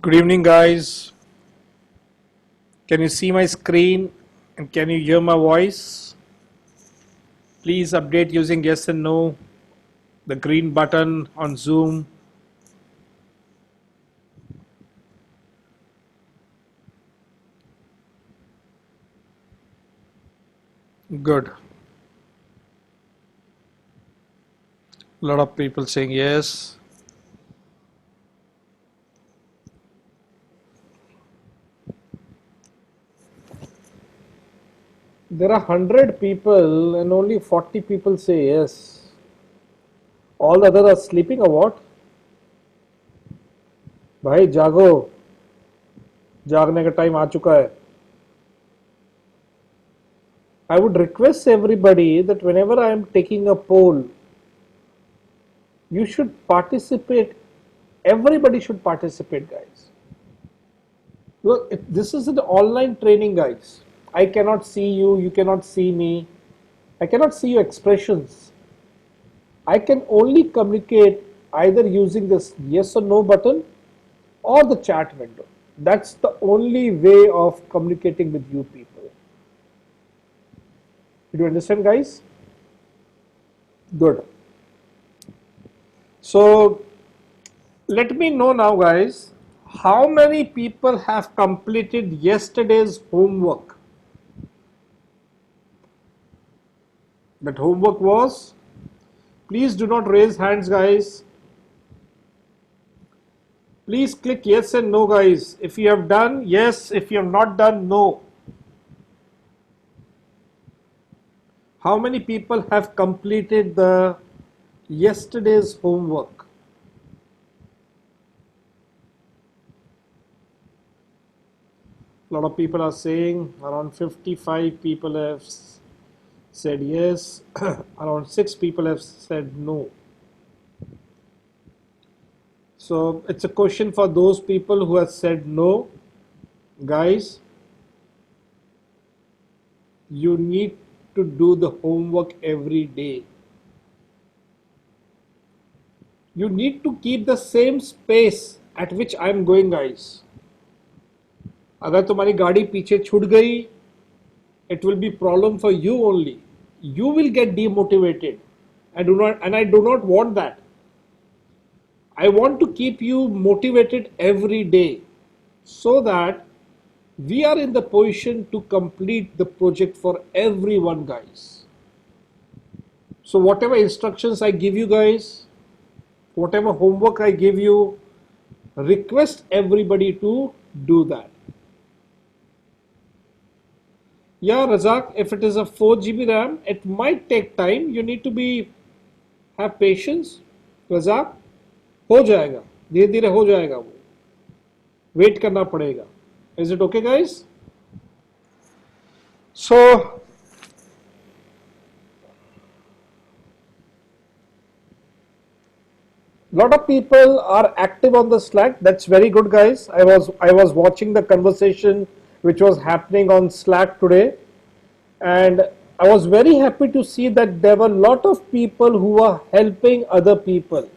Good evening, guys. Can you see my screen and can you hear my voice? Please update using yes and no, the green button on Zoom. Good. A lot of people saying yes. There are 100 people and only 40 people say yes. All the others are sleeping or what? भाई जागो, जागने का time आ चुका है. I would request everybody that whenever I am taking a poll, you should participate. Everybody should participate, guys. Well, this is an online training, guys. I cannot see you, you cannot see me. I cannot see your expressions. I can only communicate either using this yes or no button or the chat window. That's the only way of communicating with you people. Do you understand, guys? Good. So, let me know now, guys, how many people have completed yesterday's homework? That homework was, please do not raise hands, guys. Please click yes and no, guys. If you have done, yes. If you have not done, no. How many people have completed the yesterday's homework? A lot of people are saying, around 55 people have said yes, around 6 people have said no. So it's a question for those people who have said no. Guys, you need to do the homework every day. You need to keep the same space at which I am going, guys. अगर तुम्हारी गाड़ी पीछे छूट गई, it will be problem for you only. You will get demotivated. I do not want that. I want to keep you motivated every day so that we are in the position to complete the project for everyone, guys. So whatever instructions I give you guys, whatever homework I give you, request everybody to do that. Yeah, Razak, if it is a 4 GB RAM, it might take time. You need to have patience. Razak, हो जाएगा, धीरे धीरे हो जाएगा, वो wait करना पड़ेगा. Is it okay, guys? So lot of people are active on the Slack. That's very good, guys. I was watching the conversation which was happening on Slack today, and I was very happy to see that there were a lot of people who are helping other people.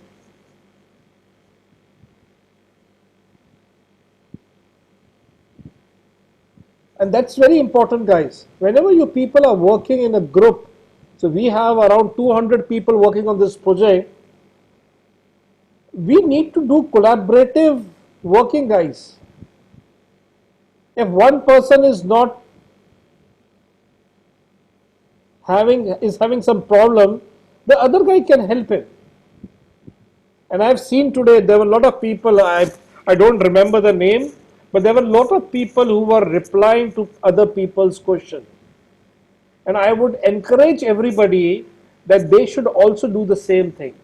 And that's very important, guys. Whenever you people are working in a group, so we have around 200 people working on this project, we need to do collaborative working, guys. If one person is not having some problem, the other guy can help him. And I've seen today there were a lot of people, I don't remember the name, but there were a lot of people who were replying to other people's question. And I would encourage everybody that they should also do the same thing.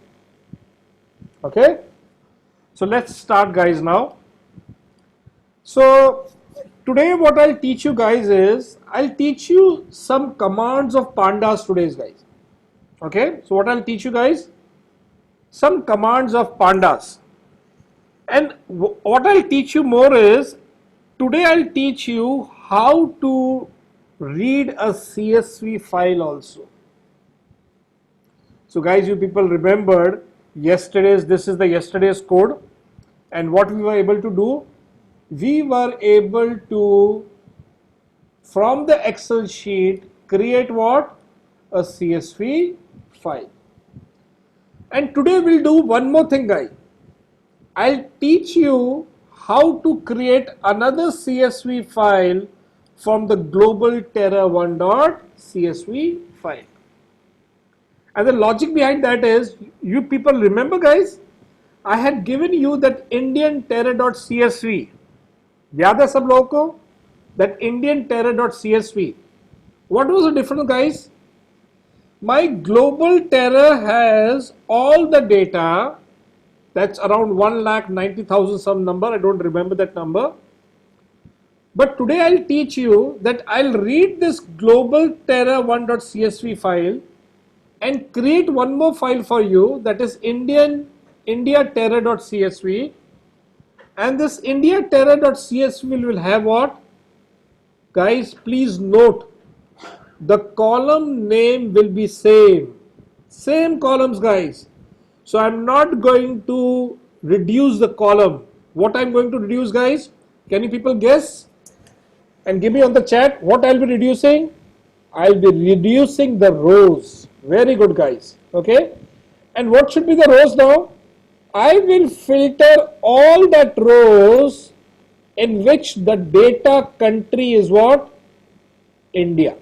Okay? So let's start, guys, now. So today what I'll teach you guys is, I'll teach you some commands of pandas today, guys. Okay? So what I'll teach you guys? Some commands of pandas. And what I'll teach you more is, today I'll teach you how to read a CSV file also. So guys, you people remembered this is the yesterday's code, and what we were able to do, we were able to, from the Excel sheet, create what? A CSV file. And today we'll do one more thing, guys. I'll teach you how to create another CSV file from the global terra1.csv file. And the logic behind that is, you people remember, guys, I had given you that Indian terra.csv. याद है सब लोगों को? That Indian terra.csv. What was the difference, guys? My global terra has all the data. That's around 1,90,000 some number. I don't remember that number. But today I'll teach you that I'll read this global terra1.csv file and create one more file for you, that is India terra.csv. And this India terra.csv will have what? Guys, please note, the column name will be same columns, guys. So I'm not going to reduce the column. What I'm going to reduce, guys? Can you people guess? And give me on the chat what I'll be reducing. I'll be reducing the rows. Very good, guys. Okay. And what should be the rows now? I will filter all that rows in which the data country is what? India.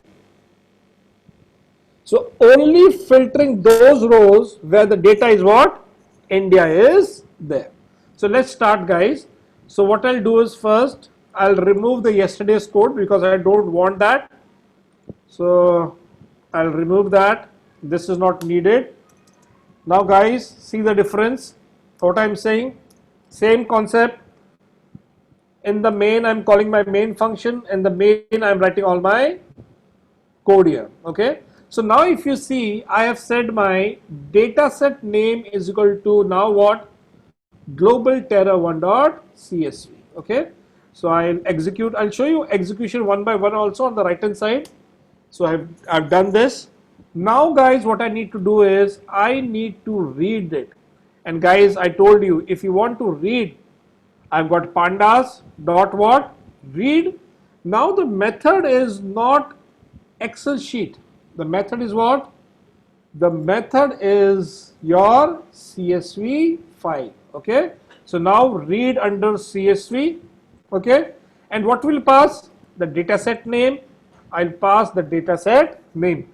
So only filtering those rows where the data is what? India is there. So let's start, guys. So what I'll do is, first I'll remove the yesterday's code because I don't want that. So I'll remove that. This is not needed. Now, guys, see the difference. What I'm saying, same concept. In the main, I'm calling my main function. In the main, I'm writing all my code here. Okay. So now if you see, I have said my dataset name is equal to now what? Global terra1.csv. Okay. So I'll execute. I'll show you execution one by one also on the right hand side. So I've done this. Now, guys, what I need to do is I need to read it. And guys, I told you, if you want to read, I've got pandas dot what? Read. Now the method is not Excel sheet. The method is what? The method is your CSV file. Okay. So now read under CSV. Okay. And what will pass? The dataset name. I'll pass the dataset name.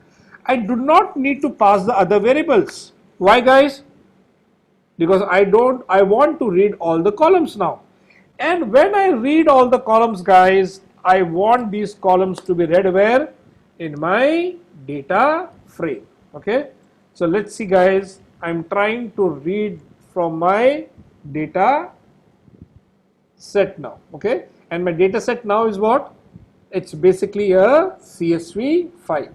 I do not need to pass the other variables. Why, guys? Because I want to read all the columns now. And when I read all the columns, guys, I want these columns to be read where? In my data frame. Okay. So let's see, guys. I'm trying to read from my data set now. Okay. And my data set now is what? It's basically a CSV file.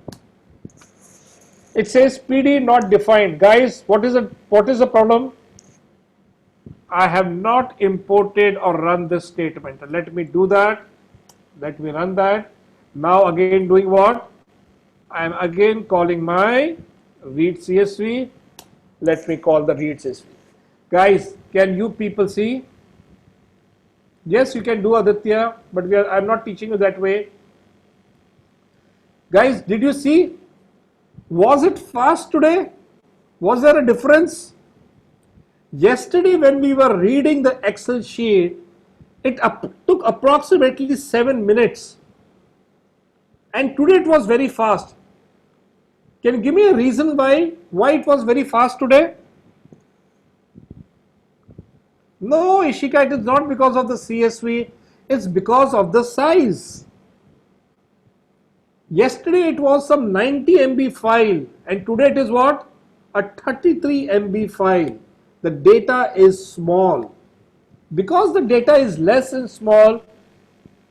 It says PD not defined. Guys, what is the problem? I have not imported or run this statement. Let me do that. Let me run that. Now again doing what? I am again calling my read CSV. Let me call the read CSV. Guys, can you people see? Yes, you can do, Aditya, but I'm not teaching you that way. Guys, did you see? Was it fast today? Was there a difference? Yesterday when we were reading the Excel sheet, it took approximately 7 minutes. And today it was very fast. Can you give me a reason why it was very fast today? No, Ishika, it is not because of the CSV, it's because of the size. Yesterday it was some 90 MB file and today it is what? A 33 MB file. The data is small. Because the data is less and small,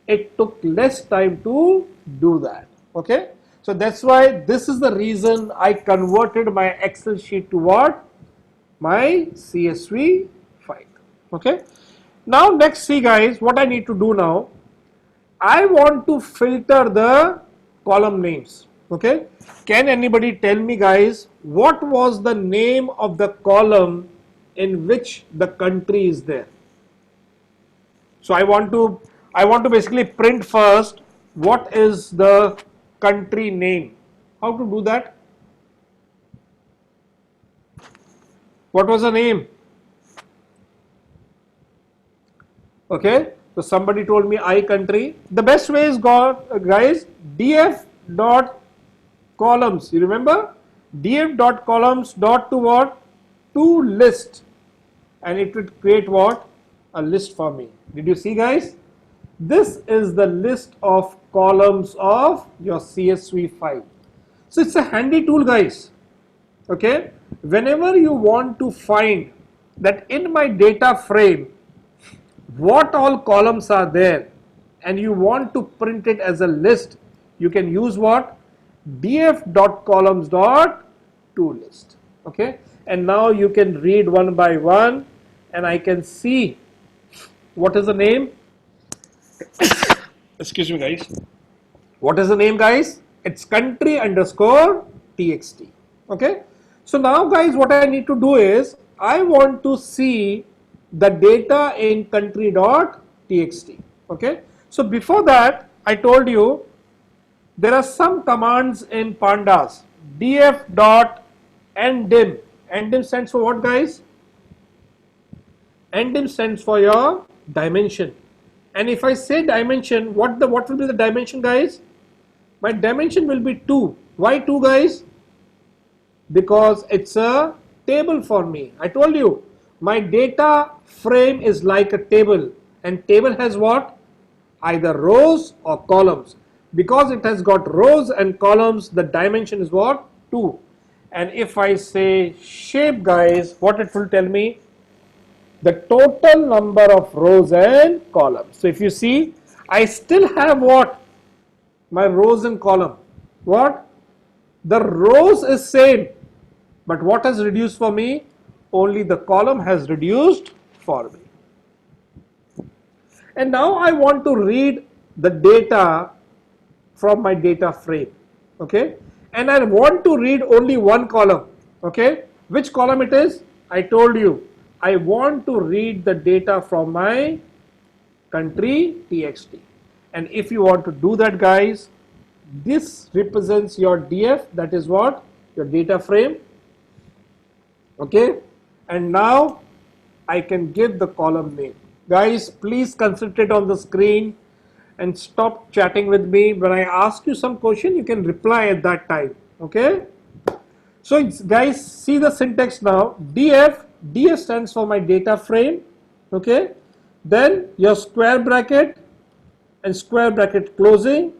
it took less time to do that. Okay. So that's why this is the reason I converted my Excel sheet to what? My CSV file. Okay. Now next, see, guys, what I need to do now. I want to filter the column names. Okay. Can anybody tell me, guys, what was the name of the column in which the country is there? So I want to basically print first what is the country name. How to do that? What was the name? Okay, so somebody told me I country. The best way is guys, df dot columns. You remember? df dot columns dot to what? To list, and it would create what? A list for me. Did you see, guys? This is the list of columns of your CSV file. So it's a handy tool, guys. Okay, whenever you want to find that in my data frame what all columns are there and you want to print it as a list, you can use what? df.columns.toList. Okay, and now you can read one by one, and I can see what is the name. Excuse me, guys. What is the name, guys? It's country underscore txt. Okay, so now, guys, what I need to do is I want to see the data in country.txt. Okay, so before that I told you there are some commands in pandas. df.ndim. Ndim stands for what, guys? Ndim stands for your dimension. And if I say dimension, what will be the dimension, guys? My dimension will be 2. Why 2, guys? Because it's a table for me. I told you my data frame is like a table, and table has what? Either rows or columns. Because it has got rows and columns, the dimension is what? 2. And if I say shape, guys, what it will tell me? The total number of rows and columns. So if you see, I still have what? My rows and column. What? The rows is same, but what has reduced for me? Only the column has reduced for me. And now I want to read the data from my data frame. Okay, and I want to read only one column. Okay, which column it is? I told you I want to read the data from my country txt. And if you want to do that, guys, this represents your df, that is what? Your data frame. Okay, and now I can give the column name. Guys, please concentrate on the screen and stop chatting with me. When I ask you some question, you can reply at that time. Okay, so guys, see the syntax now. df stands for my data frame. Okay, then your square bracket and square bracket closing,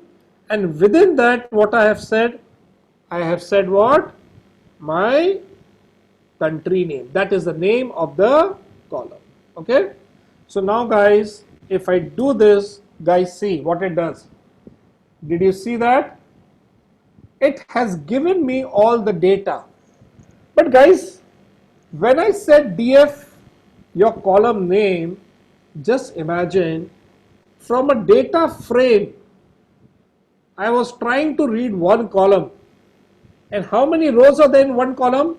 and within that what I have said what? My country name. That is the name of the column. Okay, so now, guys, if I do this, guys, see what it does. Did you see that? It has given me all the data. But guys, when I said df your column name, just imagine from a data frame I was trying to read one column, and how many rows are there in one column?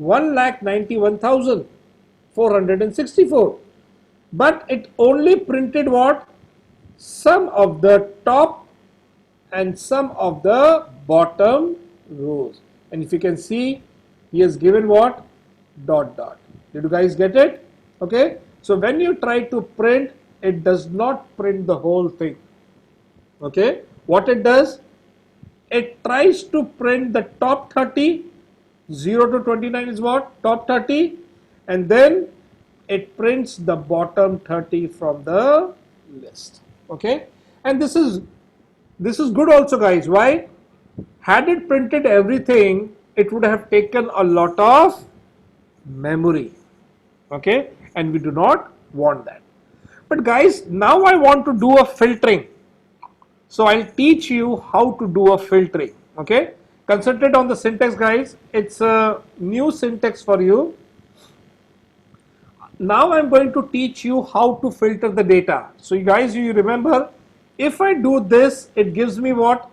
1,91,464. But it only printed what? Sum of the top and sum of the bottom rows. And if you can see, he has given what? Dot dot. Did you guys get it? Okay, so when you try to print, it does not print the whole thing. Okay, what it does, it tries to print the top 30. 0 to 29 is what? Top 30, and then it prints the bottom 30 from the list. Okay, and this is good also, guys. Why? Had it printed everything, it would have taken a lot of memory. Okay, and we do not want that. But guys, now I want to do a filtering. So I'll teach you how to do a filtering. Okay, concentrate on the syntax, guys. It's a new syntax for you. Now I'm going to teach you how to filter the data. So you guys, you remember, if I do this, it gives me what?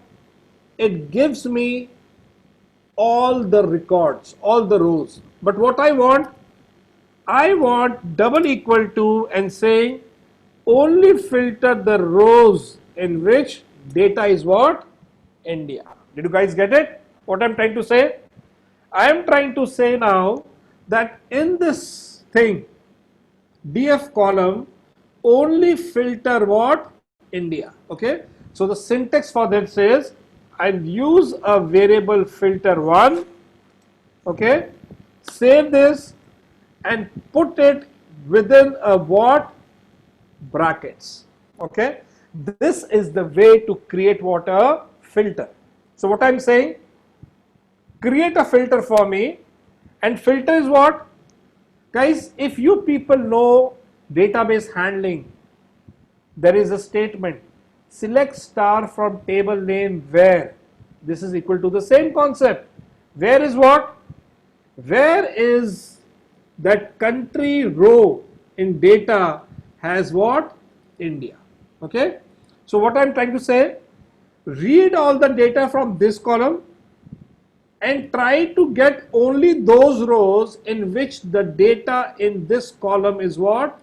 It gives me all the records, all the rows. But what I want double equal to and saying only filter the rows in which data is what? India. Did you guys get it? What I'm trying to say? I am trying to say now that in this thing, DF column, only filter what? India. Okay. So the syntax for that says, I'll use a variable filter1. Okay. Save this and put it within a what? Brackets. Okay. This is the way to create what? A filter. So what I'm saying, create a filter for me, and filter is what? Guys, if you people know database handling, there is a statement, select star from table name where. This is equal to the same concept. Where is what? Where is that country row in data has what? India. Okay. So what I'm trying to say, read all the data from this column and try to get only those rows in which the data in this column is what?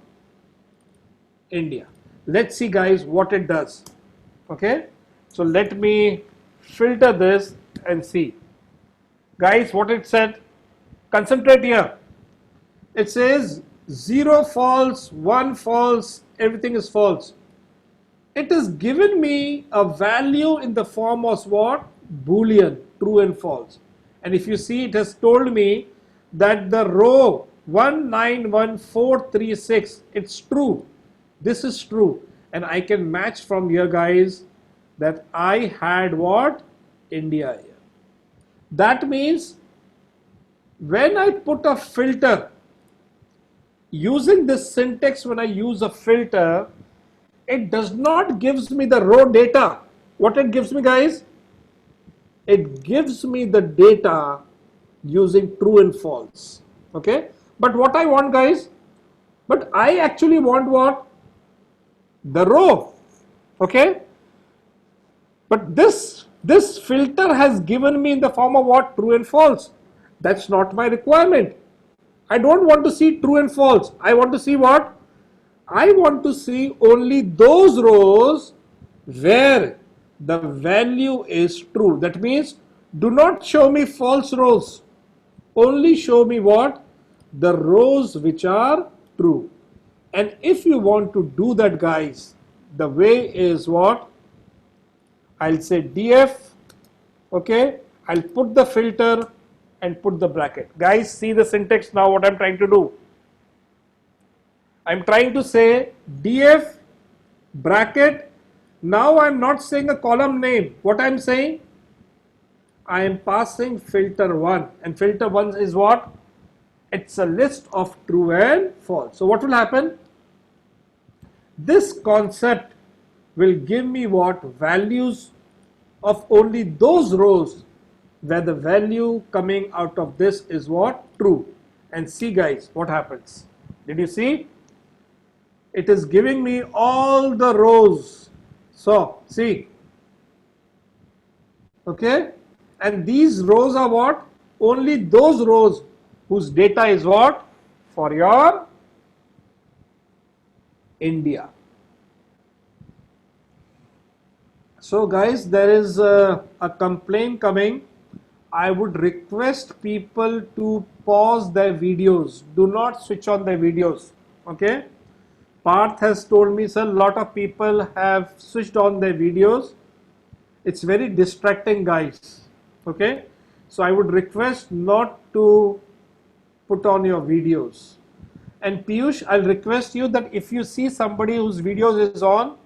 India. Let's see guys what it does. Okay. So let me filter this and see. Guys, what it said, concentrate here. It says 0 false, 1 false, everything is false. It has given me a value in the form of what? Boolean, true and false. And if you see, it has told me that the row 191436, it's true. This is true. And I can match from here guys that I had what? India here. That means when I put a filter, using this syntax, when I use a filter, it does not gives me the raw data. What it gives me guys? It gives me the data using true and false. Okay. But what I want guys? But I actually want what? The row. Okay. But this filter has given me in the form of what? True and false. That's not my requirement. I don't want to see true and false. I want to see what? I want to see only those rows where the value is true. That means do not show me false rows. Only show me what? The rows which are true. And if you want to do that guys, the way is what? I'll say df. Okay. I'll put the filter and put the bracket. Guys, see the syntax now what I'm trying to do. I'm trying to say df bracket. Now I'm not saying a column name. What I'm saying? I am passing filter1, and filter1 is what? It's a list of true and false. So what will happen? This concept will give me what? Values of only those rows where the value coming out of this is what? True. And see guys what happens. Did you see? It is giving me all the rows. So see. Okay. And these rows are what? Only those rows whose data is what? For your India. So guys, there is a complaint coming. I would request people to pause their videos. Do not switch on their videos. Okay. Parth has told me, sir, a lot of people have switched on their videos. It's very distracting guys. Okay. So I would request not to put on your videos. And Piyush, I'll request you that if you see somebody whose videos is on,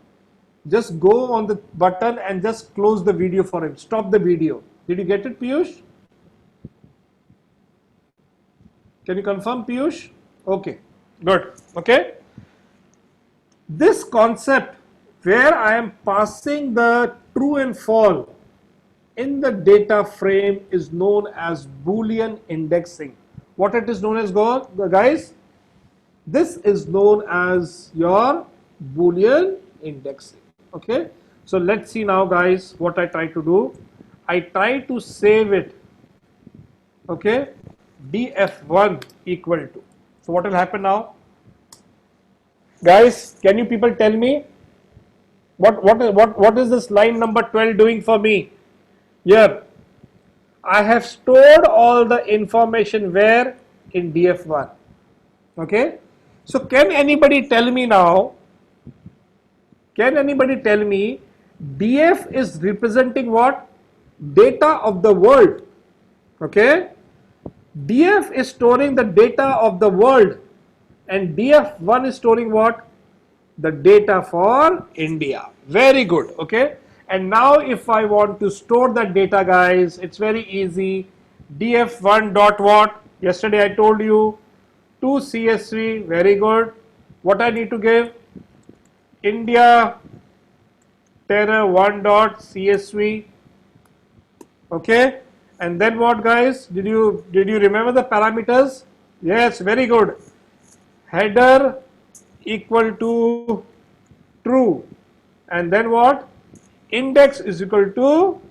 just go on the button and just close the video for him. Stop the video. Did you get it, Piyush? Can you confirm, Piyush? Okay, good. Okay. This concept where I am passing the true and false in the data frame is known as Boolean indexing. What it is known as, guys? This is known as your Boolean indexing. Okay. So let's see now guys what I try to do. I try to save it. Okay. df1 equal to. So what will happen now? Guys, can you people tell me what is this line number 12 doing for me? Here, I have stored all the information where? In DF1. Okay. So can anybody tell me now? Can anybody tell me DF is representing what? Data of the world. Okay. DF is storing the data of the world, and DF1 is storing what? The data for India. Very good. Okay. And now if I want to store that data, guys, it's very easy. DF1 dot what? Yesterday I told you to CSV. Very good. What I need to give? India terror 1 dot CSV. Okay. And then what, guys? Did you remember the parameters? Yes, very good. Header equal to true, and then what? Index is equal to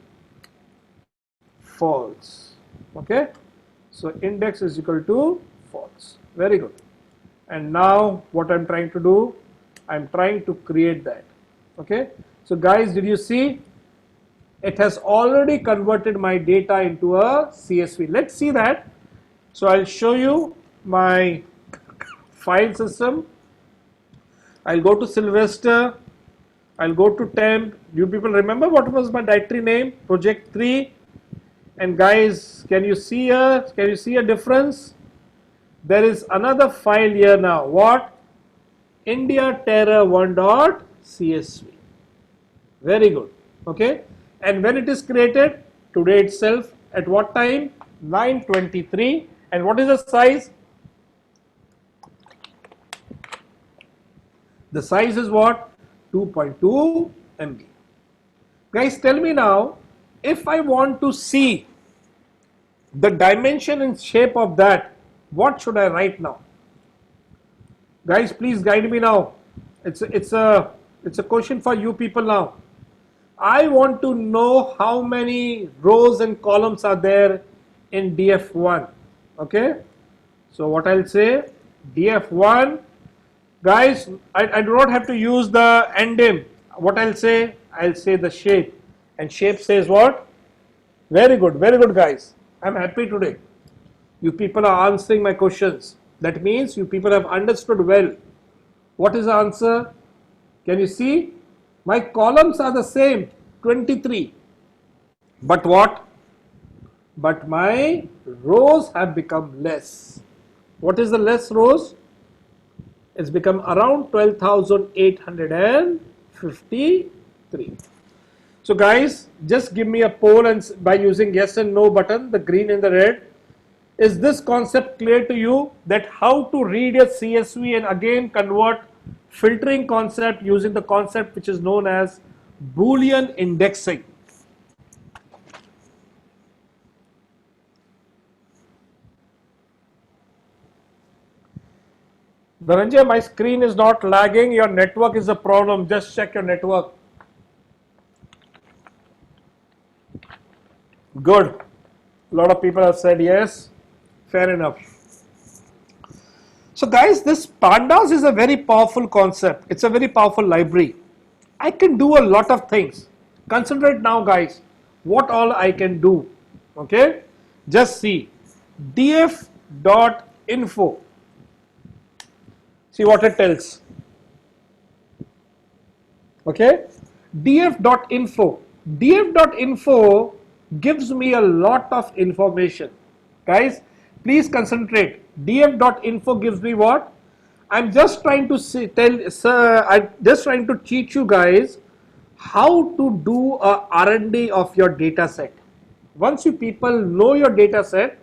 false. Okay. So index is equal to false. Very good. And now what I'm trying to do? I'm trying to create that. Okay. So guys, did you see? It has already converted my data into a CSV. Let's see that. So I'll show you my file system. I'll go to Sylvester. I'll go to temp. You people remember what was my directory name? Project 3. And guys, can you see a difference? There is another file here now. What? India terror 1 dot CSV. Very good. Okay. And when it is created? Today itself. At what time? 9:23. And what is the size? The size is what? 2.2 MB. Guys, tell me now, if I want to see the dimension and shape of that, what should I write now? Guys, please guide me now. It's a question for you people now. I want to know how many rows and columns are there in DF1. Okay. So what I'll say, DF1. Guys, I do not have to use the endim. What I'll say the shape. And shape says what? Very good guys. I'm happy today. You people are answering my questions. That means you people have understood well. What is the answer? Can you see? My columns are the same, 23. But what? But my rows have become less. What is the less rows? It's become around 12,853. So guys, just give me a poll and by using yes and no button, the green and the red. Is this concept clear to you, that how to read a CSV and again convert filtering concept using the concept which is known as Boolean indexing? Dhananjay, my screen is not lagging. Your network is a problem. Just check your network. Good. A lot of people have said yes. Fair enough. So guys, this pandas is a very powerful concept. It's a very powerful library. I can do a lot of things. Concentrate now, guys. What all I can do. Okay. Just see. df.info. See what it tells. Okay. df.info. df.info gives me a lot of information. Guys, please concentrate. df.info gives me what? I'm just trying to I'm just trying to teach you guys how to do a R&D of your data set. Once you people know your data set,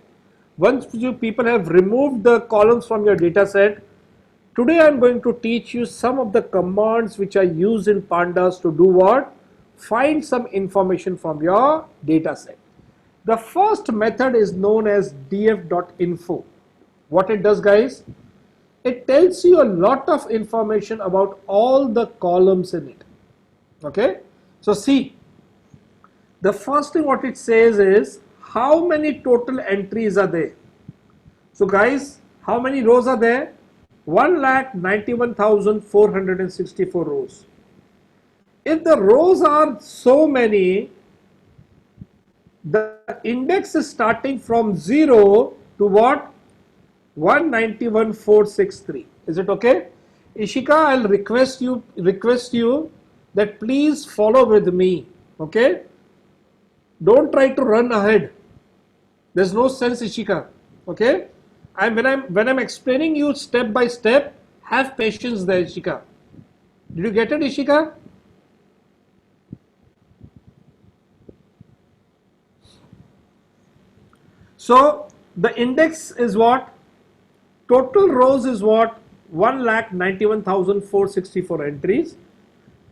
once you people have removed the columns from your data set, today I'm going to teach you some of the commands which are used in pandas to do what? Find some information from your data set. The first method is known as df.info. What it does, guys? It tells you a lot of information about all the columns in it. Okay? So see, the first thing what it says is how many total entries are there. So guys, how many rows are there? 1,91,464 rows. If the rows are so many, the index is starting from 0 to what? 191,463. Is it okay? Ishika, I'll request you that please follow with me. Okay? Don't try to run ahead. There's no sense, Ishika. Okay? When I'm explaining you step by step, have patience there, Ishika. Did you get it, Ishika? So the index is what? Total rows is what? 1,91,464 entries.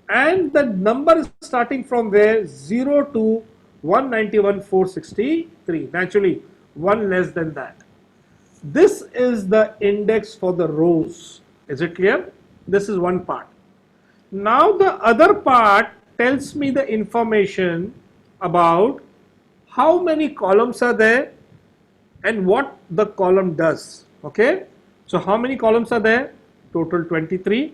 And the number is starting from where? 0 to 191,463. Naturally, one less than that. This is the index for the rows. Is it clear? This is one part. Now the other part tells me the information about how many columns are there and what the column does. Okay, so how many columns are there? Total 23,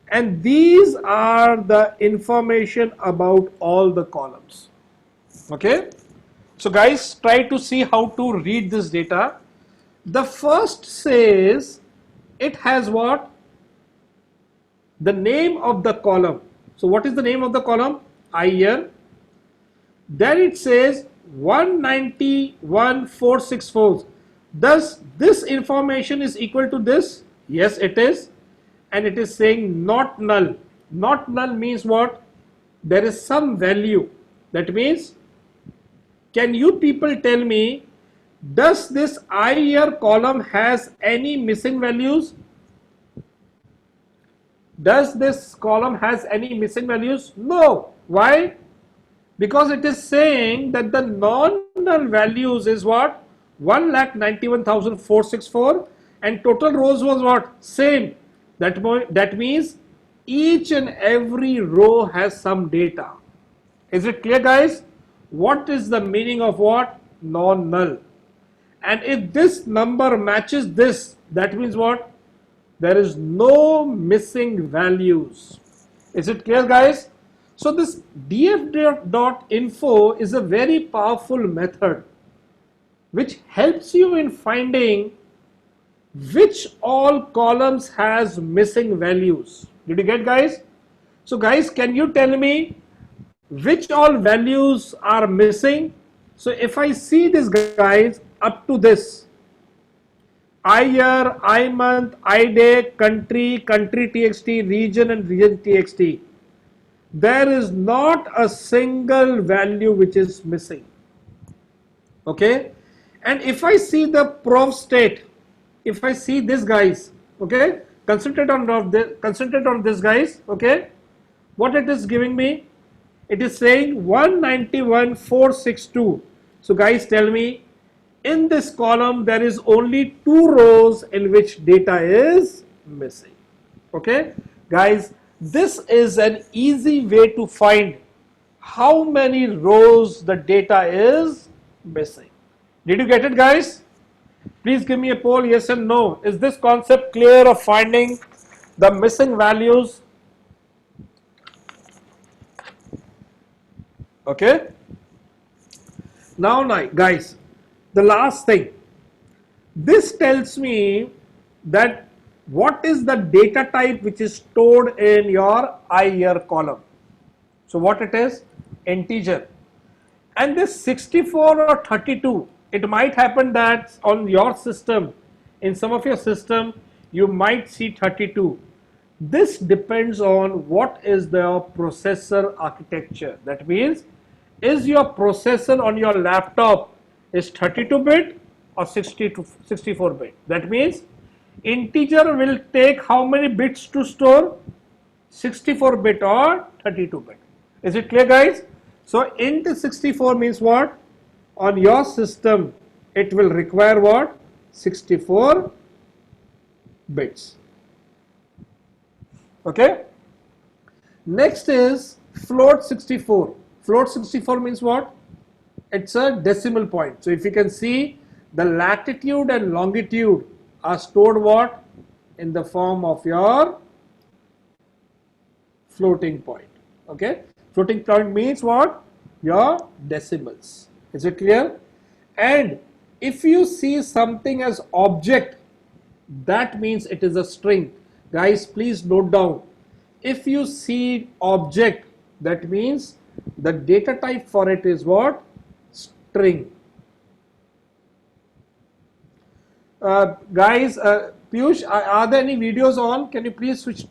and these are the information about all the columns. Okay, so guys, try to see how to read this data. The first says it has what? The name of the column. So what is the name of the column? IR. Then it says 191,464. Does this information is equal to this? Yes, it is. And it is saying not null. Not null means what? There is some value. That means, can you people tell me, does this IR column has any missing values? Does this column has any missing values? No. Why? Because it is saying that the non-null values is what? 1,91,464, and total rows was what? Same. That means each and every row has some data. Is it clear, guys? What is the meaning of what? Non-null. And if this number matches this, that means what? There is no missing values. Is it clear, guys? So this df.info is a very powerful method which helps you in finding which all columns has missing values. Did you get, guys? So guys, can you tell me which all values are missing? So if I see this, guys, up to this, I year, I month, I day, country, country txt, region and region txt, there is not a single value which is missing. Okay, and if I see the prof state, if I see this, guys, okay, concentrate on this, guys. Okay, what it is giving me? It is saying 191,462. So guys, tell me, in this column there is only 2 rows in which data is missing. Okay, guys, this is an easy way to find how many rows the data is missing. Did you get it, guys? Please give me a poll, yes and no. Is this concept clear of finding the missing values? Okay. Now, guys, the last thing. This tells me that what is the data type which is stored in your IR column. So what it is? Integer. And this 64 or 32, it might happen that on your system, in some of your system, you might see 32. This depends on what is the processor architecture. That means, is your processor on your laptop is 32-bit or 64-bit? That means integer will take how many bits to store? 64-bit or 32-bit. Is it clear, guys? So int 64 means what? On your system, it will require what? 64 bits. Okay. Next is float 64. Float 64 means what? It's a decimal point. So if you can see, the latitude and longitude are stored what? in the form of your floating point. Okay, floating point means what? Your decimals. Is it clear? And if you see something as object, that means it is a string. Guys, please note down. If you see object, that means the data type for it is what? String. Guys, Piyush, are there any videos on? Can you please switch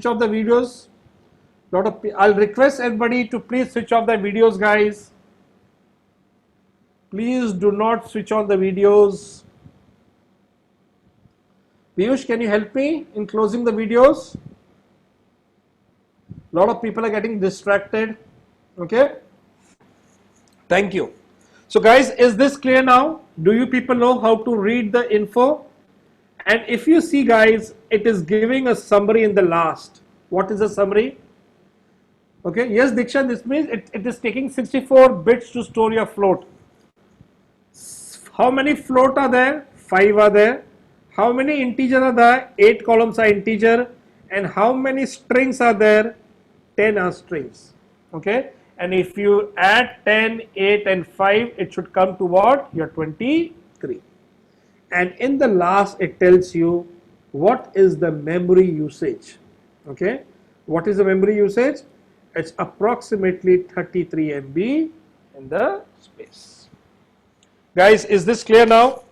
off the videos? I'll request everybody to please switch off the videos, guys. Please do not switch on the videos. Piyush, can you help me in closing the videos? A lot of people are getting distracted. Okay. Thank you. So guys, is this clear now? Do you people know how to read the info? And if you see, guys, it is giving a summary in the last. What is the summary? Okay, yes, Diksha, this means it is taking 64 bits to store your float. How many float are there? 5 are there. How many integer are there? 8 columns are integer. And how many strings are there? 10 are strings. Okay, and if you add 10, 8 and 5, it should come to what? Your 23. And in the last, it tells you what is the memory usage. Okay, what is the memory usage? It's approximately 33 MB in the space. Guys, is this clear now?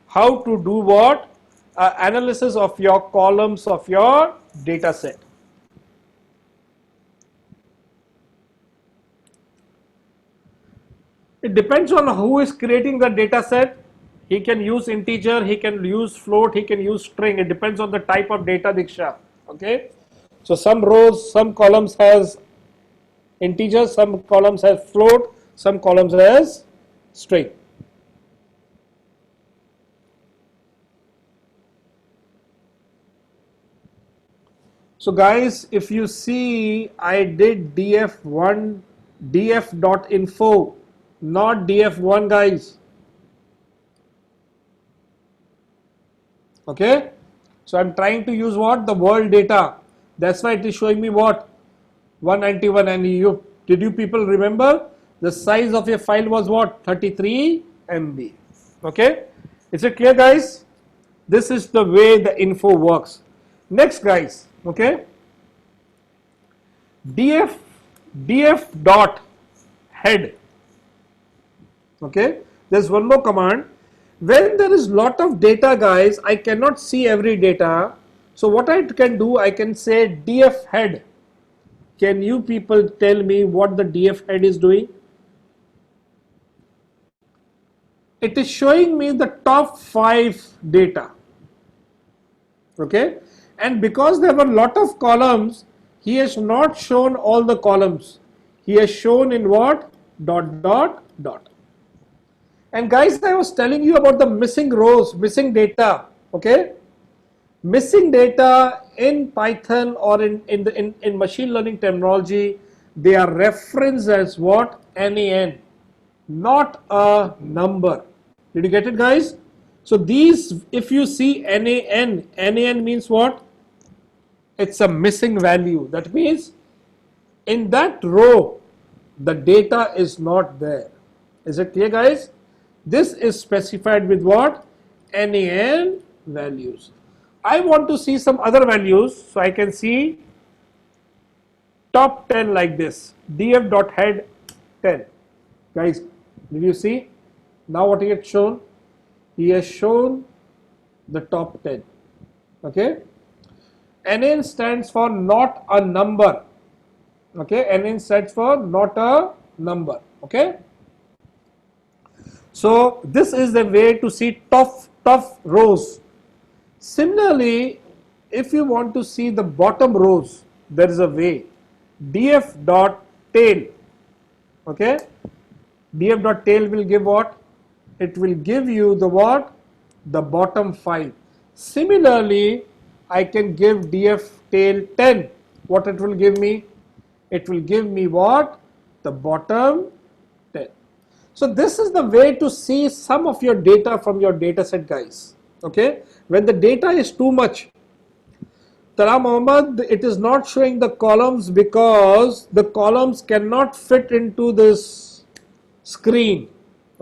How to do what? Analysis of your columns of your data set. It depends on who is creating the data set. He can use integer, he can use float, he can use string. It depends on the type of data, Diksha. Okay. So some rows, some columns has integer, some columns has float, some columns has string. So guys, if you see, I did df1, df.info, not df1, guys. Okay. So I'm trying to use what? The world data. That's why it is showing me what? 191. And did you people remember? The size of your file was what? 33 MB. Okay. Is it clear, guys? This is the way the info works. Next, guys. Okay. df dot head. Okay. There's one more command. When there is lot of data, guys, I cannot see every data. So what I can do, I can say df head. Can you people tell me what the df head is doing? It is showing me the top 5 data. Okay. And because there were a lot of columns, he has not shown all the columns. He has shown in what? Dot, dot, dot. And guys, I was telling you about the missing rows, missing data. Okay. Missing data in Python or in machine learning terminology, they are referenced as what? NaN, not a number. Did you get it, guys? So these, if you see NaN means what? It's a missing value. That means in that row, the data is not there. Is it clear, guys? This is specified with what? NaN values. I want to see some other values, so I can see top 10 like this. df.head 10. Guys, did you see? Now what he has shown? He has shown the top 10. Okay. NaN stands for not a number. Okay. NaN stands for not a number. Okay. So this is the way to see top rows. Similarly, if you want to see the bottom rows, there is a way. df.tail. Okay. df.tail will give what? It will give you the what? The bottom 5. Similarly, I can give df tail 10. What it will give me? It will give me what? The bottom 10. So this is the way to see some of your data from your data set, guys. Okay, when the data is too much, Tara Mohammed, it is not showing the columns because the columns cannot fit into this screen.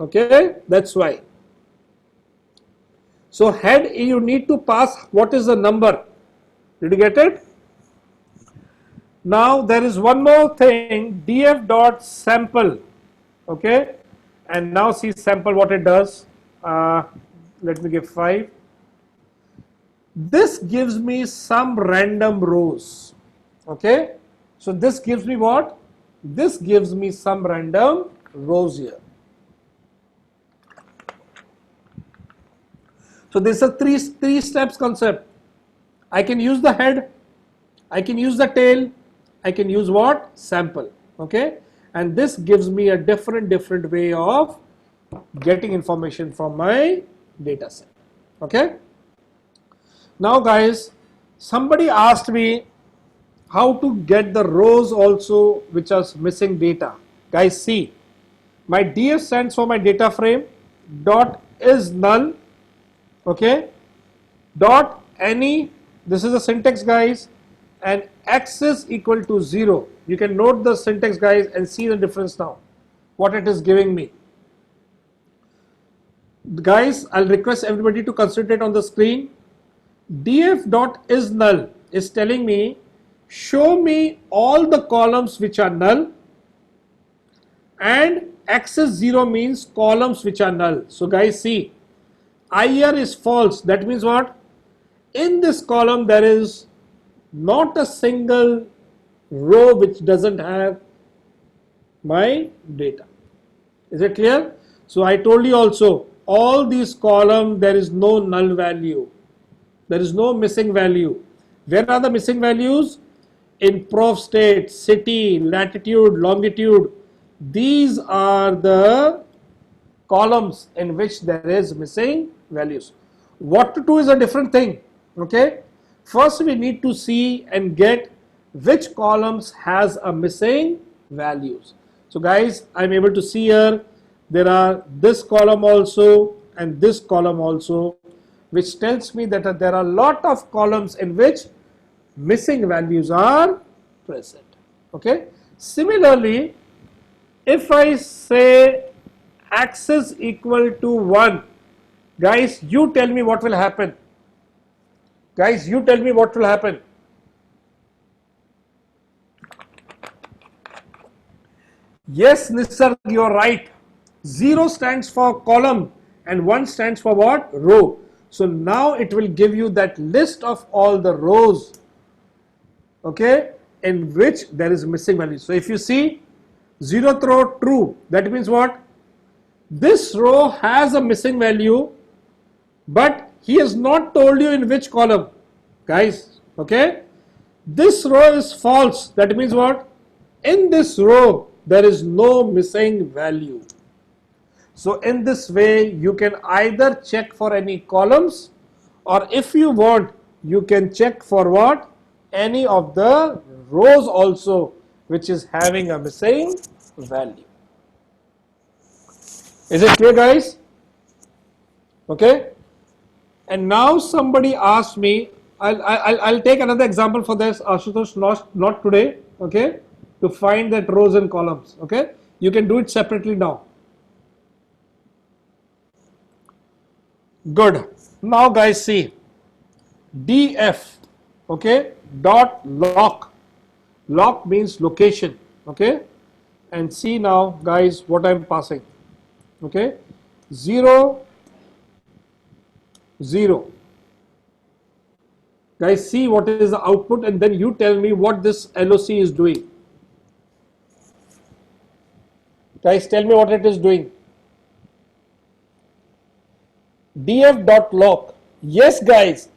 Okay, that's why. So head, you need to pass what is the number. Did you get it? Now there is one more thing, df dot sample. Okay, and now see sample what it does. Let me give 5. This gives me some random rows. Okay, so this gives me what? This gives me some random rows here. So this is a three steps concept. I can use the head, I can use the tail, I can use what? Sample. Okay, and this gives me a different way of getting information from my data set. Okay, now guys, somebody asked me how to get the rows also which are missing data. Guys, see, my df stands for my data frame, dot is null. Okay, dot any, this is the syntax guys, and x is equal to 0. You can note the syntax guys and see the difference now, what it is giving me. Guys, I'll request everybody to concentrate on the screen. Df dot is null is telling me show me all the columns which are null, and x is 0 means columns which are null. So guys, see, IR is false. That means what? In this column there is not a single row which doesn't have my data. Is it clear? So I told you also, all these columns there is no null value. There is no missing value. Where are the missing values? In prof state, city, latitude, longitude. These are the columns in which there is missing values. What to do is a different thing. Okay, first we need to see and get which columns has a missing values. So guys, I'm able to see here there are this column also and this column also, which tells me that there are a lot of columns in which missing values are present. Okay, similarly, if I say x is equal to 1, guys, you tell me what will happen. Guys, you tell me what will happen. Yes, Nisarg, you are right. 0 stands for column and 1 stands for what? Row. So now it will give you that list of all the rows, okay, in which there is missing value. So if you see 0th row true, that means what? This row has a missing value, but he has not told you in which column, guys. Okay, this row is false. That means what? In this row there is no missing value. So in this way you can either check for any columns, or if you want you can check for what? Any of the rows also which is having a missing value. Is it clear, guys? Okay. And now somebody asked me, I'll take another example for this, Ashutosh, not today, okay, to find that rows and columns. Okay, you can do it separately now. Good. Now guys, see, df, okay, dot lock. Lock means location. Okay, and see now guys what I'm passing. Okay, 0 0. Guys, see what is the output, and then you tell me what this LOC is doing. Guys, tell me what it is doing. df.lock. Yes guys,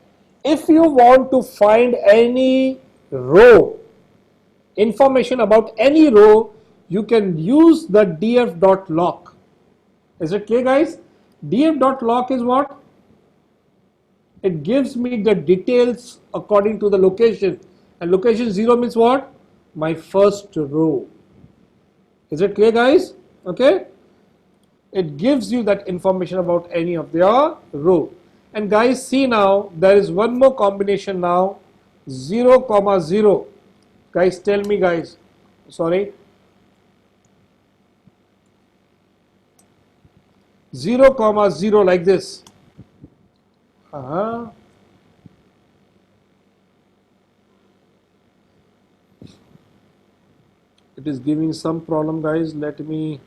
if you want to find any row, information about any row, you can use the df.lock. Is it clear, guys? df.lock is what? It gives me the details according to the location, and location 0 means what? My first row. Is it clear, guys? Okay, it gives you that information about any of their row. And guys, see now, there is one more combination now, 0, comma 0. Guys, tell me guys, sorry, 0, comma 0 like this. It is giving some problem, guys. Let me.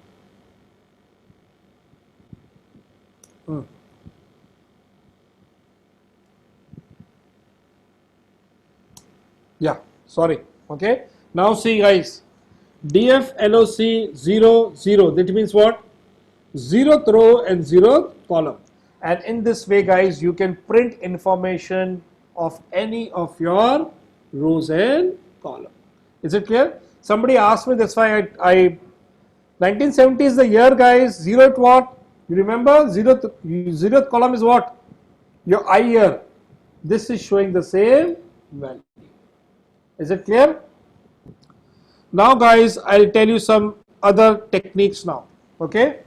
Yeah, sorry. Okay. Now see, guys. DF LOC 0 0. That means what? 0th row and 0th column. And in this way, guys, you can print information of any of your rows and column. Is it clear? Somebody asked me, that's why I 1970 is the year, guys. 0th what? You remember? 0th column is what? Your I year. This is showing the same value. Is it clear? Now, guys, I'll tell you some other techniques now. Okay?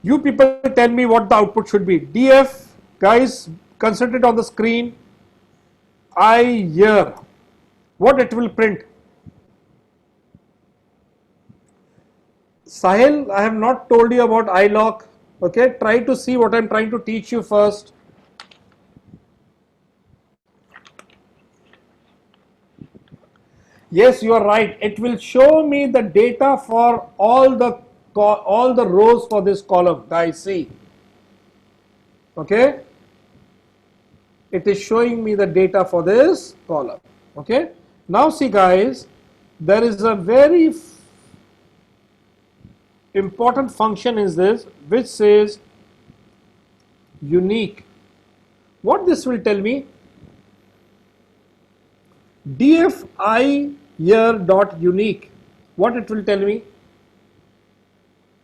You people tell me what the output should be. DF, guys, concentrate on the screen. I year. What it will print? Sahil, I have not told you about iLock. Okay, try to see what I'm trying to teach you first. Yes, you are right. It will show me the data for all the rows for this column. Guys, see. Okay. It is showing me the data for this column. Okay. Now see, guys, there is a very important function is this, which says unique. What this will tell me? DFI year dot unique. What it will tell me?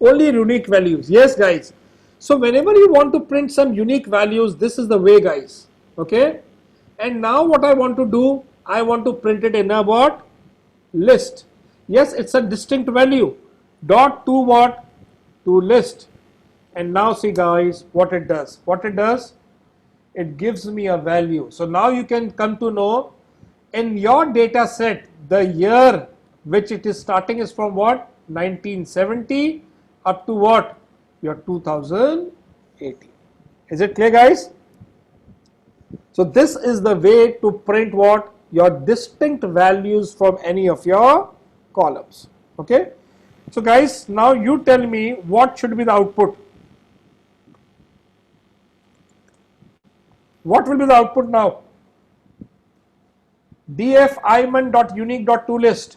Only unique values. Yes, guys. So whenever you want to print some unique values, this is the way, guys. Okay. And now what I want to do, I want to print it in a what? List. Yes, it's a distinct value. Dot to what? To list. And now see, guys, what it does. What it does? It gives me a value. So now you can come to know, in your data set, the year which it is starting is from what? 1970 up to what? Your 2018. Is it clear, guys? So this is the way to print what? Your distinct values from any of your columns. Okay. So guys, now you tell me what should be the output. What will be the output now? df iman.unique.toList.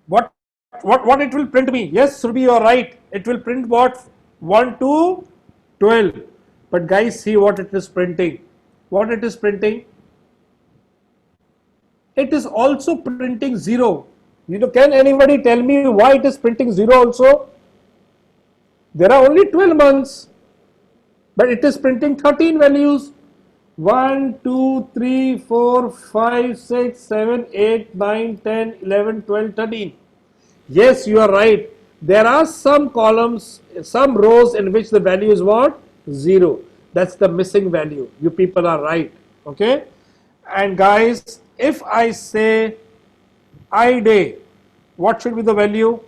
What it will print me? Yes, Surbi, you are right. It will print what? 1 to 12. But guys, see what it is printing. What it is printing? It is also printing 0. You know, can anybody tell me why it is printing 0 also? There are only 12 months, but it is printing 13 values. 1, 2, 3, 4, 5, 6, 7, 8, 9, 10, 11, 12, 13. Yes, you are right. There are some columns, some rows in which the value is what? 0. That's the missing value. You people are right. Okay. And guys, if I say I day, what should be the value?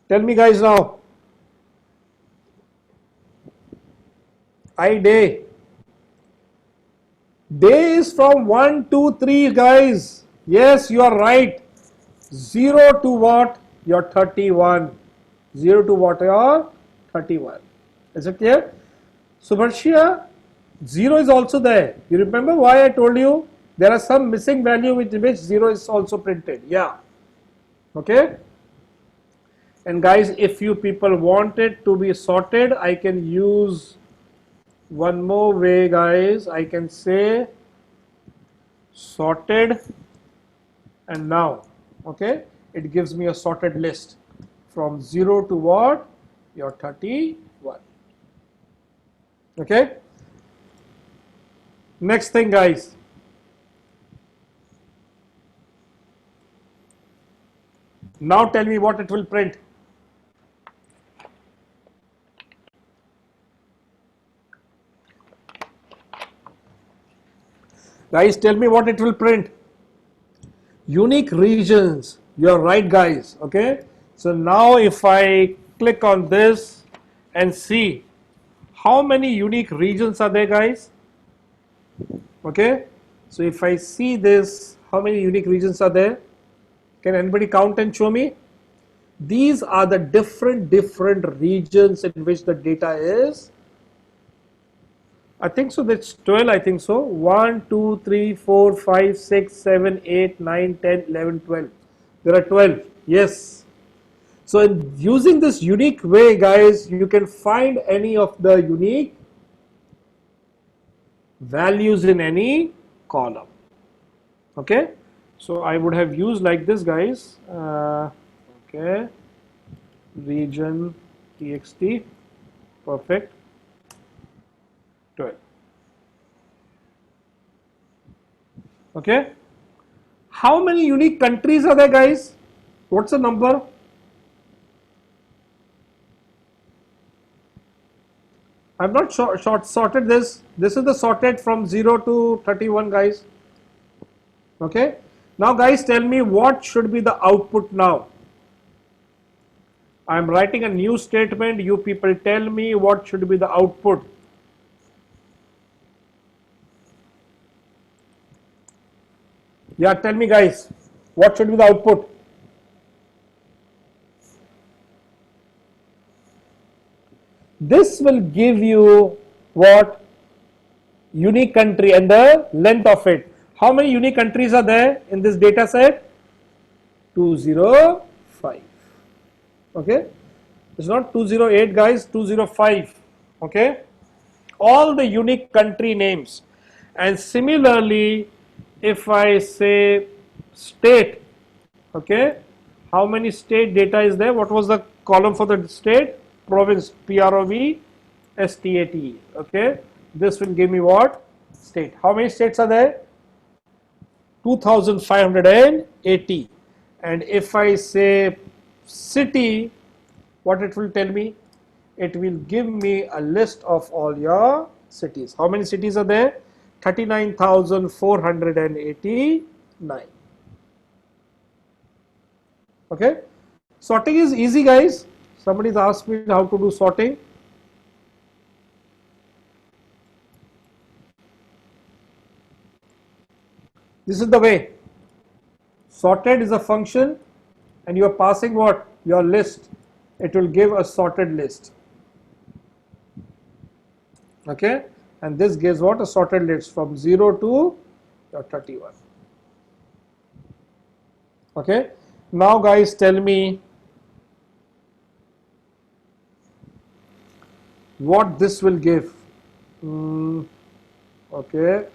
Tell me, guys, now. I day. Day is from 1, 2, 3, guys. Yes, you are right. 0 to what? Your 31. 0 to what? Your 31. Is it clear? Subharshia, 0 is also there. You remember why I told you? There are some missing value with which 0 is also printed. Yeah. Okay. And guys, if you people want it to be sorted, I can use one more way, guys. I can say sorted, and now, okay, it gives me a sorted list from 0 to what? Your 31. Okay. Next thing, guys. Now tell me what it will print. Guys, tell me what it will print. Unique regions. You're right, guys. Okay. So now if I click on this and see how many unique regions are there, guys? Okay. So if I see this, how many unique regions are there? Can anybody count and show me? These are the different regions in which the data is. I think so, that's 12, I think so. 1, 2, 3, 4, 5, 6, 7, 8, 9, 10, 11, 12. There are 12, yes. So in using this unique way, guys, you can find any of the unique values in any column. Okay. So I would have used like this, guys. Okay. Region txt, perfect. 12. Okay. How many unique countries are there, guys? What's the number? I've not sorted this. This is the sorted from 0 to 31, guys. Okay. Now, guys, tell me what should be the output now. I'm writing a new statement. You people tell me what should be the output. Yeah, tell me, guys, what should be the output? This will give you what? Unique country and the length of it. How many unique countries are there in this data set? 205. Okay. It's not 208, guys, 205. Okay. All the unique country names. And similarly, if I say state, okay, how many state data is there? What was the column for the state? Province, PROVSTATE. Okay. This will give me what? State. How many states are there? 2580. And if I say city, what it will tell me? It will give me a list of all your cities. How many cities are there? 39,489. Okay. Sorting is easy, guys. Somebody's asked me how to do sorting. This is the way. Sorted is a function and you are passing what? Your list. It will give a sorted list. Okay. And this gives what? A sorted list from 0 to 31. Okay. Now, guys, tell me what this will give. Okay.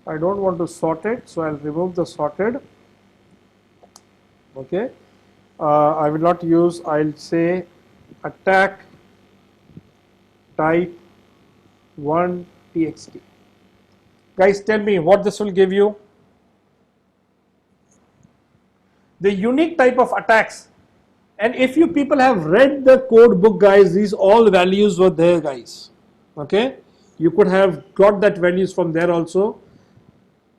I don't want to sort it, so I'll remove the sorted. Okay. I will not use, I'll say attack type 1 txt. Guys, tell me what this will give you. The unique type of attacks. And if you people have read the code book, guys, these all values were there, guys. Okay. You could have got that values from there also.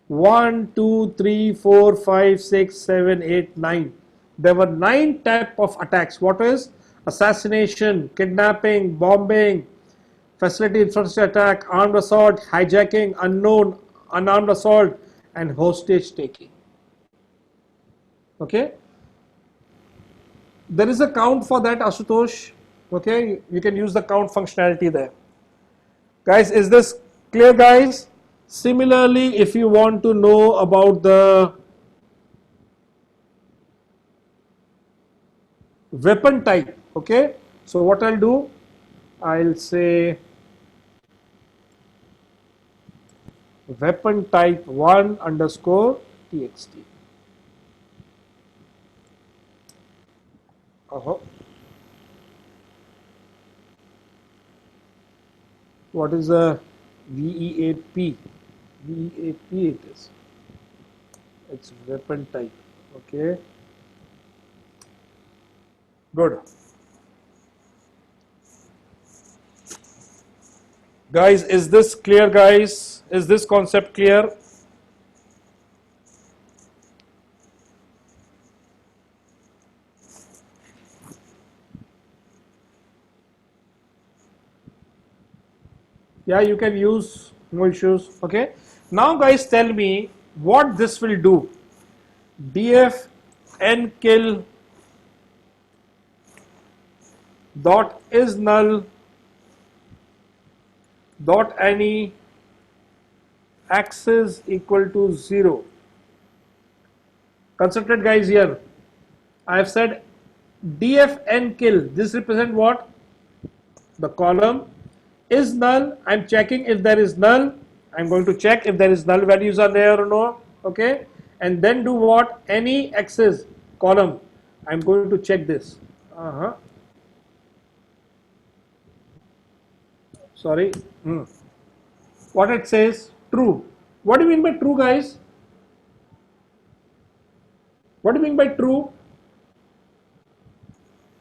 1, 2, 3, 4, 5, 6, 7, 8, 9. There were 9 type of attacks. What is? Assassination, kidnapping, bombing, facility infrastructure attack, armed assault, hijacking, unknown, unarmed assault, and hostage taking. Okay. There is a count for that, Ashutosh. Okay. You can use the count functionality there. Guys, is this clear, guys? Similarly, if you want to know about the weapon type, okay, so what I'll do, I'll say weapon type 1 underscore txt. What is a VEAP? VEAP it is. It's weapon type. Okay. Good. Guys, is this clear, guys? Is this concept clear? Yeah, you can use, no issues. Okay. Now, guys, tell me what this will do. Df nkill dot is null dot any axis equal to 0. Concentrate, guys, here. I have said df nkill. This represent what? The column is null. I'm checking if there is null. I'm going to check if there is null values are there or no. Okay. And then do what? Any axis column. I'm going to check this. Sorry. What it says? True. What do you mean by true, guys? What do you mean by true?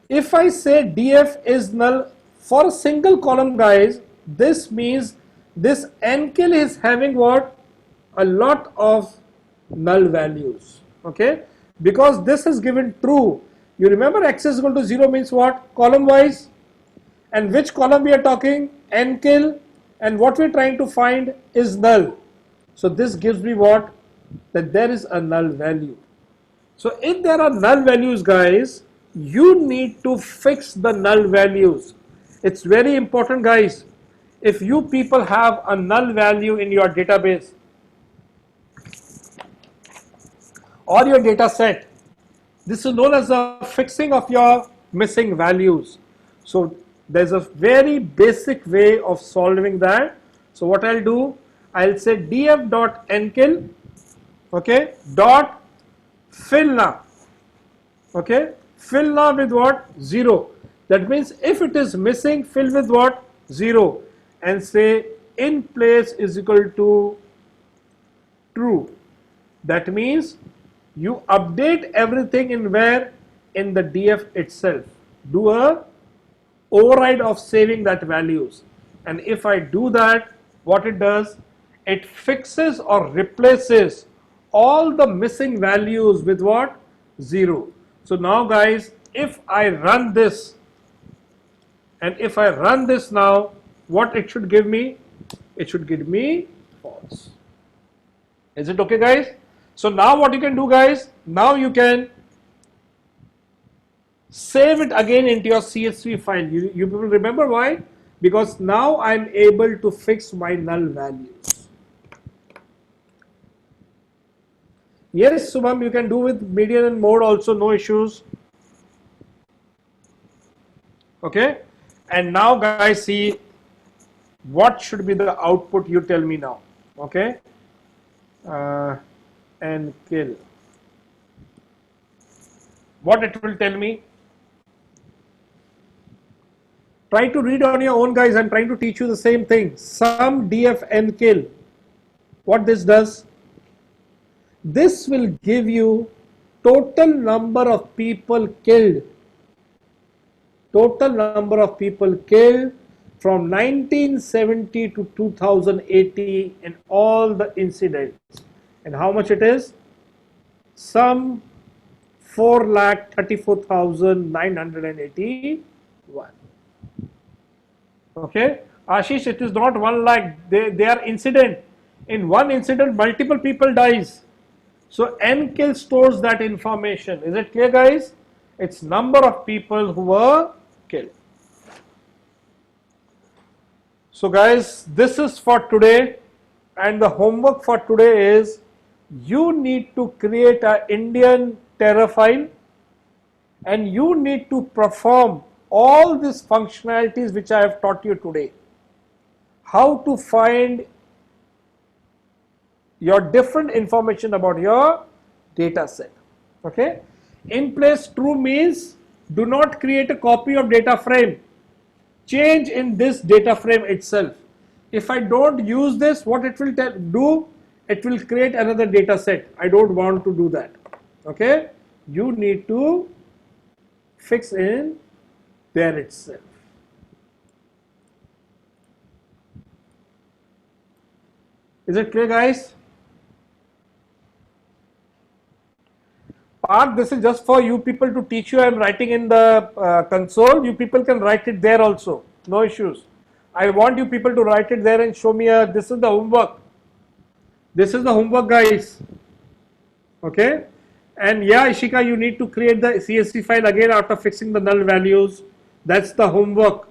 If I say df is null for a single column, guys, this means this nkill is having what? A lot of null values. Okay, because this is given true. You remember x is equal to 0 means what? Column wise. And which column we are talking? Nkill. And what we are trying to find is null. So this gives me what? That there is a null value. So if there are null values, guys, you need to fix the null values. It's very important, guys. If you people have a null value in your database or your data set, this is known as the fixing of your missing values. So there's a very basic way of solving that. So what I'll do, I'll say df.nkill, okay, dot fill now, okay, fill now with what? 0. That means if it is missing, fill with what? 0, and say in place is equal to true. That means you update everything in where? In the df itself. Do a override of saving that values, and if I do that, what it does, it fixes or replaces all the missing values with what? 0. So now, guys, if I run this, and if I run this now, what it should give me? It should give me false. Is it okay, guys? So now what you can do, guys, now you can save it again into your CSV file. You will remember why? Because now I'm able to fix my null values. Yes, Subham, you can do with median and mode also, no issues. Okay, and now, guys, see what should be the output. You tell me now. Okay, and kill. What it will tell me? Try to read on your own, guys. I'm trying to teach you the same thing. Sum df nkill. What this does? This will give you total number of people killed. Total number of people killed from 1970 to 2080 in all the incidents. And how much it is? Some 4,34,981. Okay, Ashish, it is not 1 lakh. They are incident. In one incident, multiple people dies. So nkill stores that information. Is it clear, guys? It's number of people who were killed. So, guys, this is for today, and the homework for today is you need to create an Indian terror file, and you need to perform all these functionalities which I have taught you today. How to find your different information about your data set. Okay, in place true means do not create a copy of data frame. Change in this data frame itself. If I don't use this, what it will do? It will create another data set. I don't want to do that. Okay, you need to fix in there itself. Is it clear, guys? Parth, this is just for you people to teach you. I am writing in the console. You people can write it there also. No issues. I want you people to write it there and show me this is the homework. This is the homework, guys. Okay. And yeah, Ishika, you need to create the CSV file again after fixing the null values. That's the homework.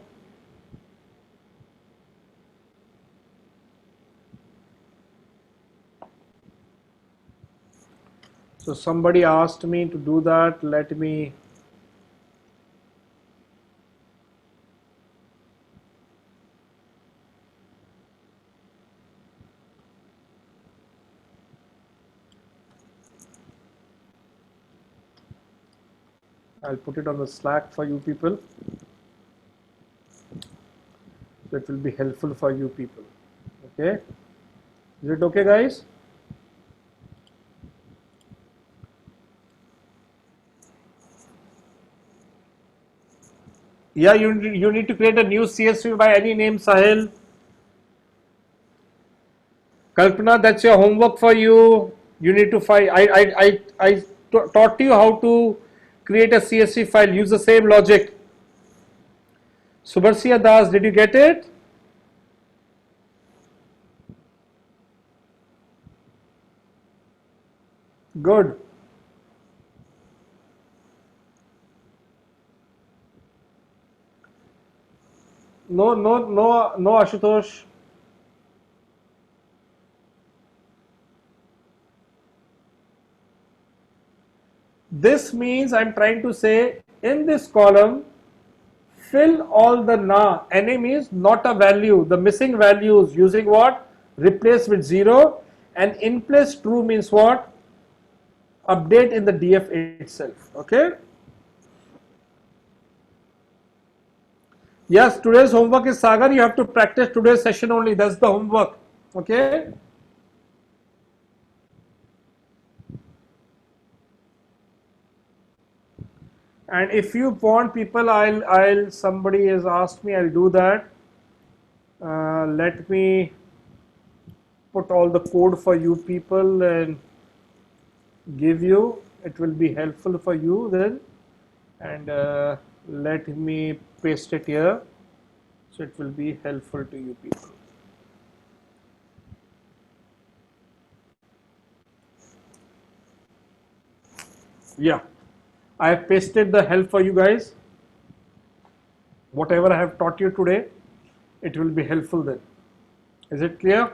So somebody asked me to do that. Let me. I'll put it on the Slack for you people. So it will be helpful for you people. Okay. Is it okay, guys? Yeah, you need to create a new CSV by any name, Sahil. Kalpana, that's your homework for you. You need to find. I taught you how to create a CSV file. Use the same logic. Subarsiya Das, did you get it? Good. No, Ashutosh. This means I'm trying to say in this column, fill all the na. Na means not a value. The missing values using what? Replace with 0. And in place true means what? Update in the DF itself. Okay. Yes, today's homework is Sagar. You have to practice today's session only. That's the homework. Okay. And if you want people, somebody has asked me, I'll do that. Let me put all the code for you people and give you. It will be helpful for you then. And let me paste it here. So it will be helpful to you people. Yeah. I have pasted the help for you guys. Whatever I have taught you today, it will be helpful then. Is it clear?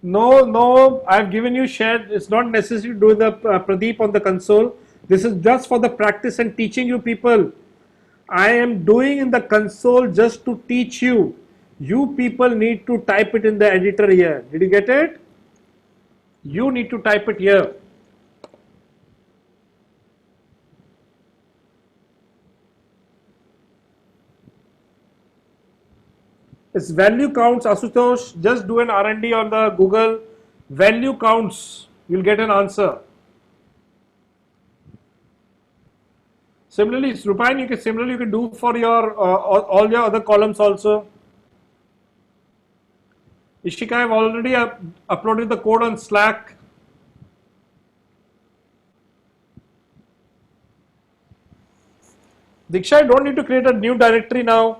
No, I've given you shared. It's not necessary to do the Pradeep on the console. This is just for the practice and teaching you people. I am doing in the console just to teach you. You people need to type it in the editor here. Did you get it? You need to type it here. It's value counts, Asutosh. Just do an R&D on the Google. Value counts. You'll get an answer. Similarly, Rupain, you can do for your all your other columns also. Ishika, I've already uploaded the code on Slack. Diksha, I don't need to create a new directory now.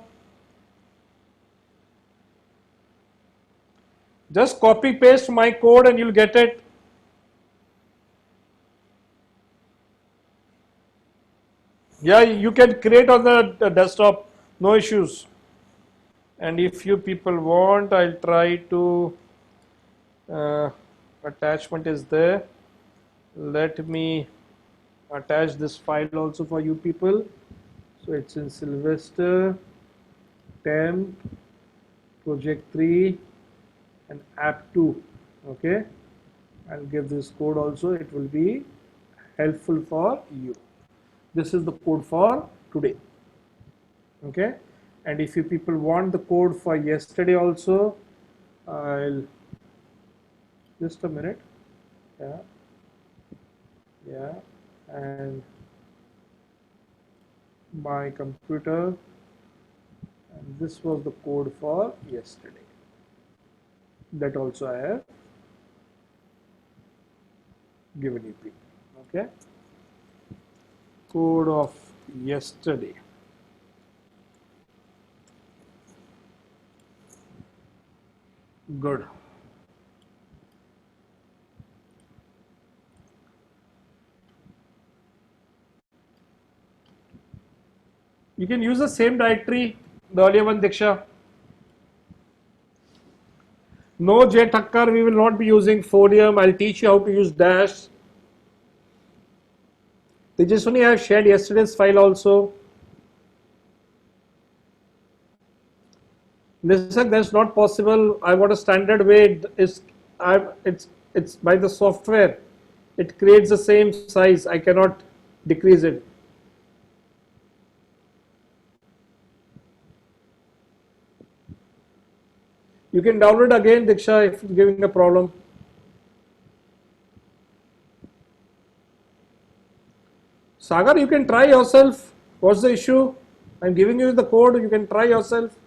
Just copy paste my code and you'll get it. Yeah, you can create on the desktop, no issues. And if you people want, I'll try to attachment is there. Let me attach this file also for you people. So it's in Sylvester, temp, project 3 and app 2. Okay, I'll give this code also. It will be helpful for you. This is the code for today. Okay, and if you people want the code for yesterday also, I'll just a minute. Yeah, yeah, and my computer, and this was the code for yesterday. That also I have given you people. Okay, code of yesterday. Good. You can use the same directory, the earlier one, Diksha. No, Jay Thakkar, we will not be using Folium. I'll teach you how to use Dash. Tejaswini, I have shared yesterday's file also. Listen, that's not possible. I want a standard way. It's by the software. It creates the same size. I cannot decrease it. You can download again, Diksha, if it's giving a problem. Sagar, you can try yourself. What's the issue? I'm giving you the code. You can try yourself.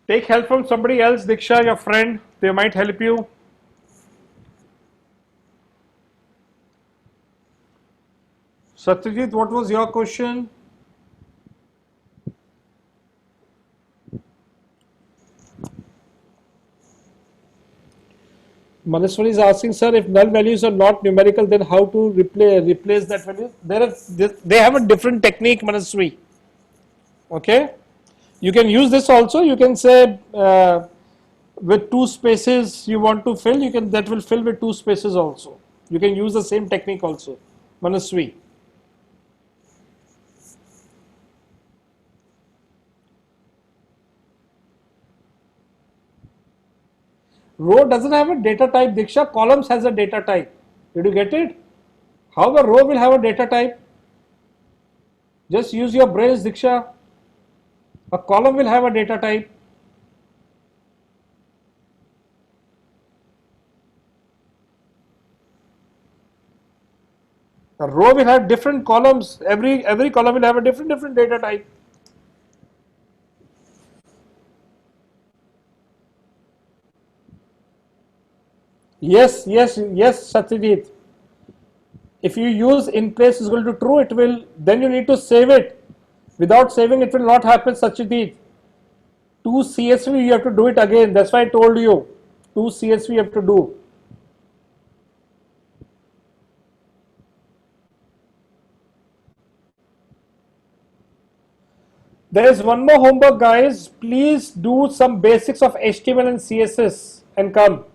Take help from somebody else, Diksha, your friend. They might help you. Satyajit, what was your question? Manaswani is asking, sir, if null values are not numerical, then how to replace that value? They have a different technique, Manaswani. Okay, you can use this also. You can say with two spaces you want to fill, that will fill with two spaces also. You can use the same technique also, Manaswani. Row doesn't have a data type, Diksha. Columns has a data type. Did you get it? How a row will have a data type? Just use your brains, Diksha. A column will have a data type. A row will have different columns. Every column will have a different data type. Yes, Satyajit. If you use in place is equal to true, it will, then you need to save it. Without saving, it will not happen, Satyajit. To CSV, you have to do it again. That's why I told you. To CSV, you have to do. There is one more homework, guys. Please do some basics of HTML and CSS and come.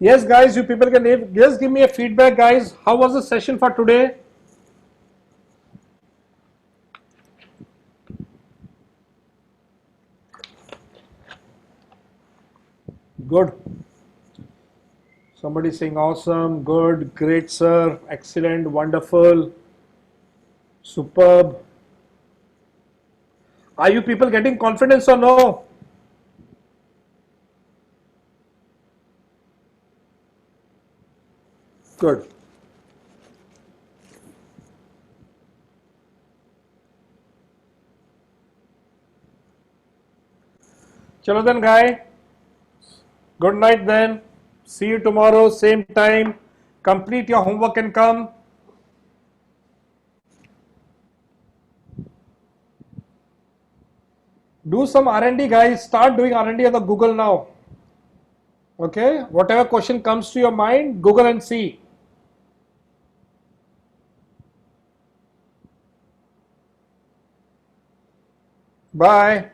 Yes, guys, you people can just give me a feedback, guys. How was the session for today? Good. Somebody saying awesome, good, great, sir, excellent, wonderful, superb. Are you people getting confidence or no? Good. Chalo then, guy. Good night then. See you tomorrow, same time. Complete your homework and come. Do some R&D, guys. Start doing R&D on the Google now. Okay? Whatever question comes to your mind, Google and see. Bye.